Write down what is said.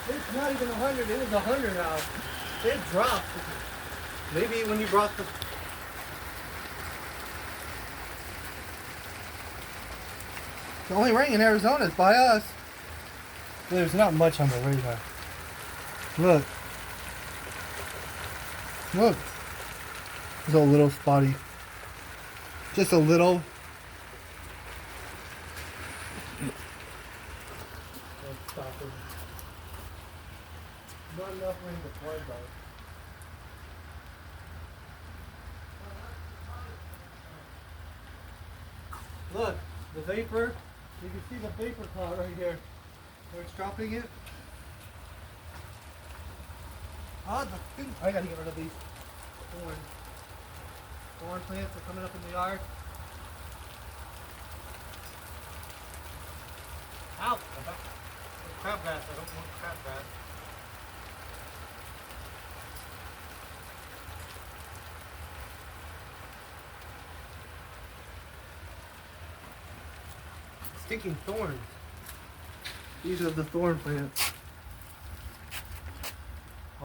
It's not even 100. It was 100 now. It dropped. Maybe when you brought the... The only rain in Arizona is by us. There's not much on the radar. Look. Look. It's a little spotty. Just a little. Let's stop it. Not enough rain to flood though. Look, the vapor. You can see the vapor cloud right here. Where it's dropping it. Ah, the thing. I gotta get rid of these thorns. Thorn plants are coming up in the yard. Ow! Crabgrass. I don't want crabgrass. Sticking thorns. These are the thorn plants.